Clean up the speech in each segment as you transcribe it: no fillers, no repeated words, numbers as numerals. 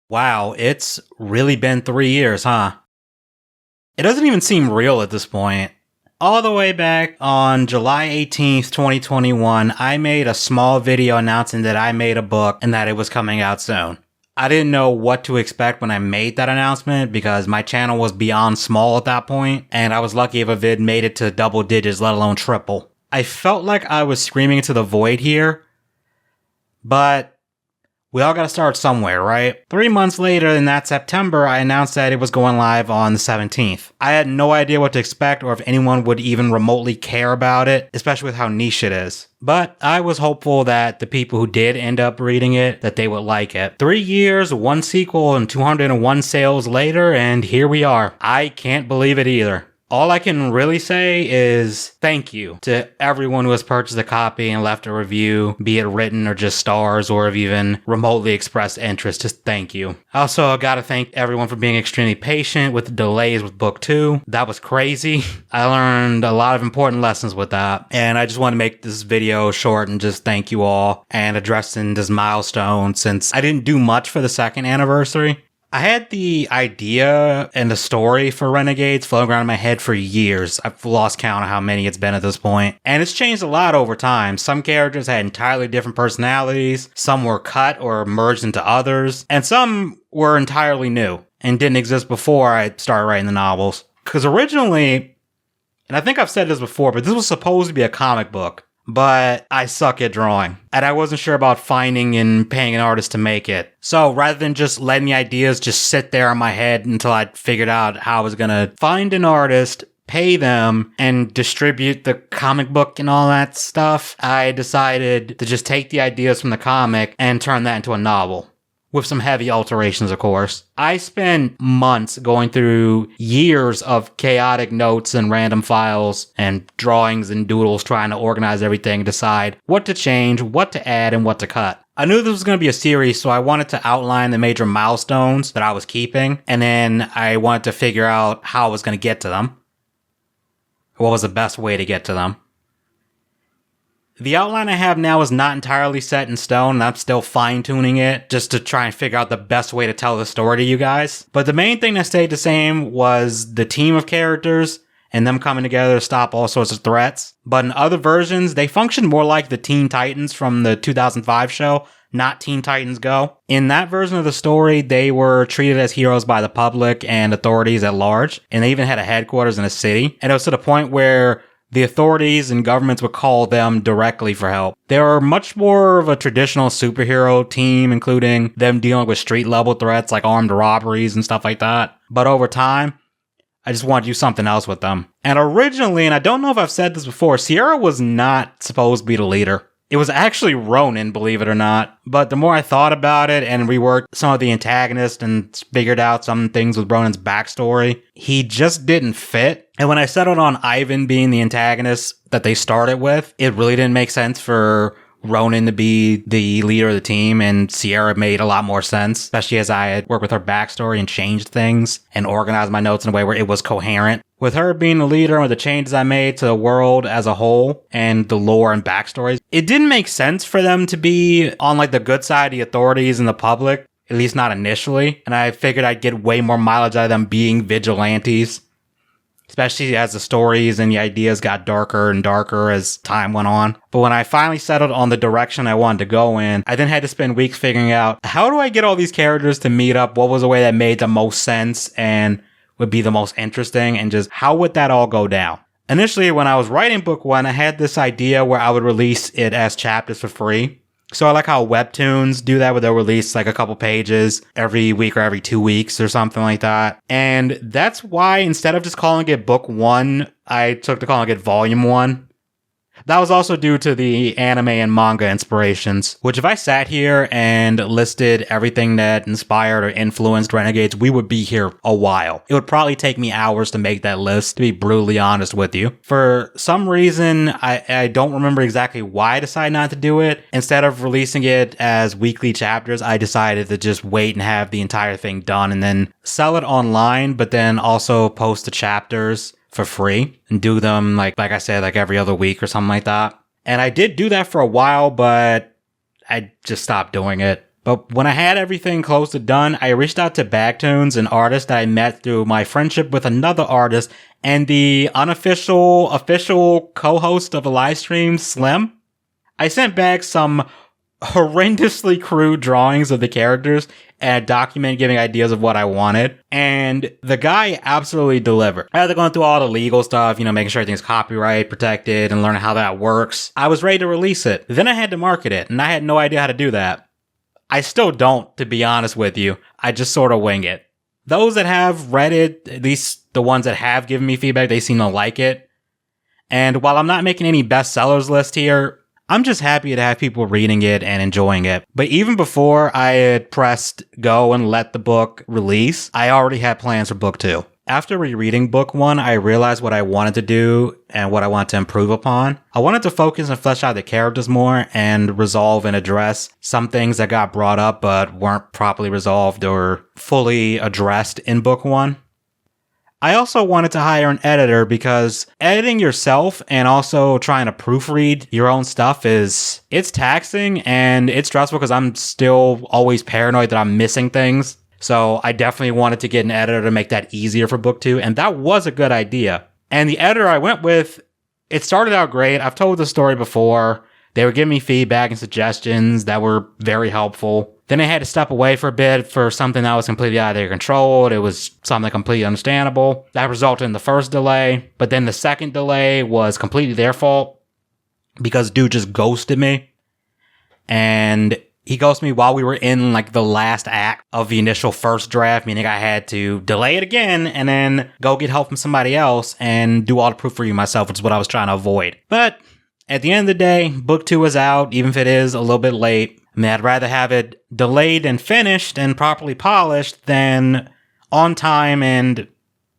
Wow, it's really been 3 years, huh? It doesn't even seem real at this point. All the way back on July 18th, 2021, I made a small video announcing that I made a book and that it was coming out soon. I didn't know what to expect when I made that announcement because my channel was beyond small at that point, and I was lucky if a vid made it to double digits, let alone triple. I felt like I was screaming into the void here, but we all gotta start somewhere, right? 3 months later, in that September, I announced that it was going live on the 17th. I had no idea what to expect or if anyone would even remotely care about it, especially with how niche it is. But I was hopeful that the people who did end up reading it, that they would like it. 3 years, 1 sequel, and 201 sales later, and here we are. I can't believe it either. All I can really say is thank you to everyone who has purchased a copy and left a review, be it written or just stars, or have even remotely expressed interest. Just thank you. Also, I gotta thank everyone for being extremely patient with the delays with book 2. That was crazy. I learned a lot of important lessons with that. And I just want to make this video short and just thank you all and addressing this milestone since I didn't do much for the 2nd anniversary. I had the idea and the story for Renegades floating around in my head for years. I've lost count of how many it's been at this point. And it's changed a lot over time. Some characters had entirely different personalities, some were cut or merged into others, and some were entirely new and didn't exist before I started writing the novels. Because originally, and I think I've said this before, but this was supposed to be a comic book. But I suck at drawing, and I wasn't sure about finding and paying an artist to make it. So rather than just letting the ideas just sit there in my head until I figured out how I was gonna find an artist, pay them, and distribute the comic book and all that stuff, I decided to just take the ideas from the comic and turn that into a novel. With some heavy alterations, of course. I spent months going through years of chaotic notes and random files and drawings and doodles trying to organize everything and decide what to change, what to add, and what to cut. I knew this was going to be a series, so I wanted to outline the major milestones that I was keeping, and then I wanted to figure out how I was going to get to them. What was the best way to get to them. The outline I have now is not entirely set in stone, and I'm still fine-tuning it just to try and figure out the best way to tell the story to you guys. But the main thing that stayed the same was the team of characters and them coming together to stop all sorts of threats. But in other versions, they function more like the Teen Titans from the 2005 show, not Teen Titans Go. In that version of the story, they were treated as heroes by the public and authorities at large, and they even had a headquarters in a city. And it was to the point where the authorities and governments would call them directly for help. They were much more of a traditional superhero team, including them dealing with street-level threats like armed robberies and stuff like that. But over time, I just wanted to do something else with them. And originally, and I don't know if I've said this before, Sierra was not supposed to be the leader. It was actually Ronan, believe it or not. But the more I thought about it and reworked some of the antagonists and figured out some things with Ronan's backstory, he just didn't fit. And when I settled on Ivan being the antagonist that they started with, it really didn't make sense for Ronan to be the leader of the team, and Sierra made a lot more sense, especially as I had worked with her backstory and changed things and organized my notes in a way where it was coherent. With her being the leader and with the changes I made to the world as a whole and the lore and backstories, it didn't make sense for them to be on like the good side of the authorities and the public, at least not initially. And I figured I'd get way more mileage out of them being vigilantes, especially as the stories and the ideas got darker and darker as time went on. But when I finally settled on the direction I wanted to go in, I then had to spend weeks figuring out, how do I get all these characters to meet up? What was the way that made the most sense and would be the most interesting, and just how would that all go down? Initially, when I was writing book 1, I had this idea where I would release it as chapters for free. So I like how webtoons do that, where they'll release like a couple pages every week or every 2 weeks or something like that. And that's why instead of just calling it book 1, I took to calling it volume 1. That was also due to the anime and manga inspirations, which if I sat here and listed everything that inspired or influenced Renegades, we would be here a while. It would probably take me hours to make that list, to be brutally honest with you. For some reason, I don't remember exactly why I decided not to do it. Instead of releasing it as weekly chapters, I decided to just wait and have the entire thing done and then sell it online, but then also post the chapters for free and do them like I said, like every other week or something like that. And I did do that for a while, but I just stopped doing it But when I had everything close to done, I reached out to BACKOUT, an artist that I met through my friendship with another artist and the official co-host of the live stream, Slim. I sent back some horrendously crude drawings of the characters and a document giving ideas of what I wanted, and the guy absolutely delivered. After going through all the legal stuff, making sure everything's copyright protected and learning how that works, I was ready to release it. Then I had to market it, and I had no idea how to do that. I still don't, to be honest with you. I just sort of wing it. Those that have read it, at least the ones that have given me feedback, they seem to like it. And while I'm not making any bestsellers list here, I'm just happy to have people reading it and enjoying it. But even before I had pressed go and let the book release, I already had plans for book 2. After rereading book 1, I realized what I wanted to do and what I wanted to improve upon. I wanted to focus and flesh out the characters more and resolve and address some things that got brought up but weren't properly resolved or fully addressed in book 1. I also wanted to hire an editor because editing yourself and also trying to proofread your own stuff it's taxing and it's stressful because I'm still always paranoid that I'm missing things. So I definitely wanted to get an editor to make that easier for book 2, and that was a good idea. And the editor I went with, it started out great. I've told the story before. They were giving me feedback and suggestions that were very helpful. Then I had to step away for a bit for something that was completely out of their control. It was something completely understandable. That resulted in the first delay, but then the second delay was completely their fault because dude just ghosted me. And he ghosted me while we were in the last act of the initial first draft, meaning I had to delay it again and then go get help from somebody else and do all the proofreading myself, which is what I was trying to avoid. But at the end of the day, book 2 is out, even if it is a little bit late. I mean, I'd rather have it delayed and finished and properly polished than on time and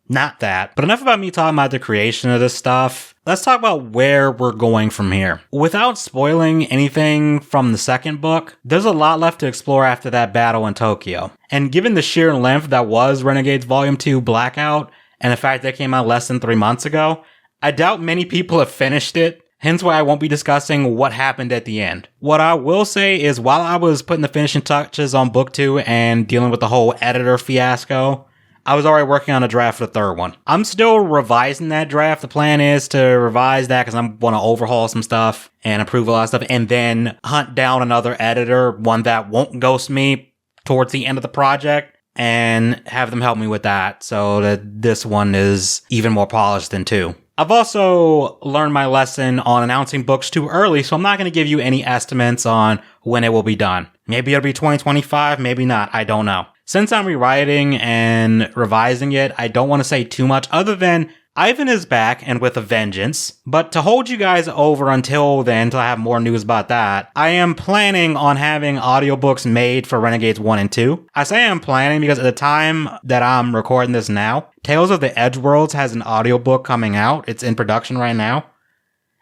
not that. But enough about me talking about the creation of this stuff. Let's talk about where we're going from here. Without spoiling anything from the second book, there's a lot left to explore after that battle in Tokyo. And given the sheer length that was Renegades Volume 2 Blackout, and the fact that it came out less than 3 months ago, I doubt many people have finished it. Hence why I won't be discussing what happened at the end. What I will say is while I was putting the finishing touches on book 2 and dealing with the whole editor fiasco, I was already working on a draft for the third one. I'm still revising that draft. The plan is to revise that because I want to overhaul some stuff and improve a lot of stuff and then hunt down another editor, one that won't ghost me towards the end of the project, and have them help me with that so that this one is even more polished than 2. I've also learned my lesson on announcing books too early, so I'm not going to give you any estimates on when it will be done. Maybe it'll be 2025, maybe not, I don't know. Since I'm rewriting and revising it, I don't want to say too much other than Ivan is back and with a vengeance. But to hold you guys over until then, until I have more news about that, I am planning on having audiobooks made for Renegades 1 and 2. I say I'm planning because at the time that I'm recording this now, Tales of the Edgeworlds has an audiobook coming out. It's in production right now.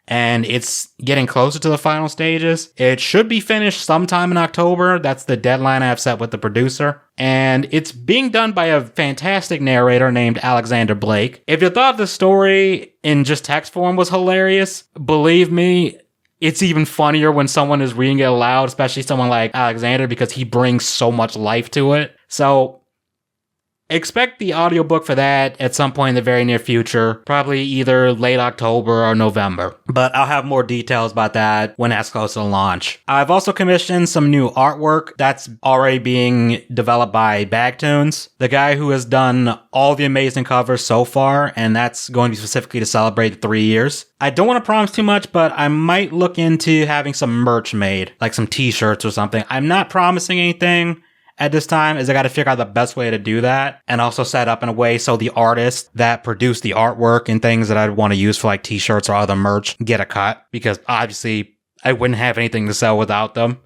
And it's getting closer to the final stages. It should be finished sometime in October. That's the deadline I have set with the producer. And it's being done by a fantastic narrator named Alexander Blake. If you thought the story in just text form was hilarious, believe me, it's even funnier when someone is reading it aloud, especially someone like Alexander, because he brings so much life to it. So expect the audiobook for that at some point in the very near future, probably either late October or November. But I'll have more details about that when that's close to the launch. I've also commissioned some new artwork that's already being developed by BACKOUT, the guy who has done all the amazing covers so far, and that's going to be specifically to celebrate the 3 years. I don't want to promise too much, but I might look into having some merch made, like some t-shirts or something. I'm not promising anything at this time, as I got to figure out the best way to do that and also set up in a way so the artists that produce the artwork and things that I'd want to use for like t-shirts or other merch get a cut, because obviously I wouldn't have anything to sell without them.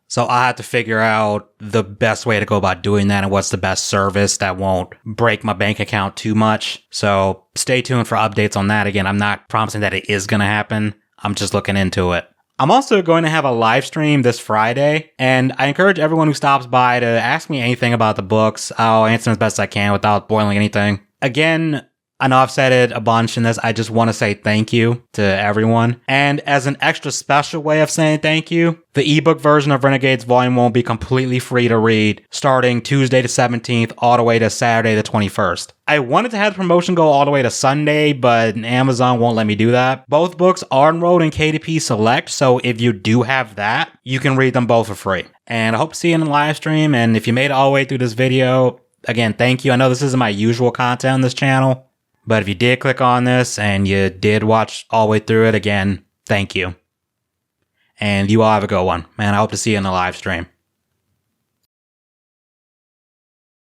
So I have to figure out the best way to go about doing that and what's the best service that won't break my bank account too much. So stay tuned for updates on that. Again, I'm not promising that it is going to happen. I'm just looking into it. I'm also going to have a live stream this Friday, and I encourage everyone who stops by to ask me anything about the books. I'll answer as best I can without spoiling anything. Again, I know I've said it a bunch in this. I just want to say thank you to everyone. And as an extra special way of saying thank you, the ebook version of Renegades Volume 1 will be completely free to read starting Tuesday the 17th all the way to Saturday the 21st. I wanted to have the promotion go all the way to Sunday, but Amazon won't let me do that. Both books are enrolled in KDP Select, so if you do have that, you can read them both for free. And I hope to see you in the live stream. And if you made it all the way through this video, again, thank you. I know this isn't my usual content on this channel, but if you did click on this and you did watch all the way through it, again, thank you. And you all have a good one. Man, I hope to see you in the live stream.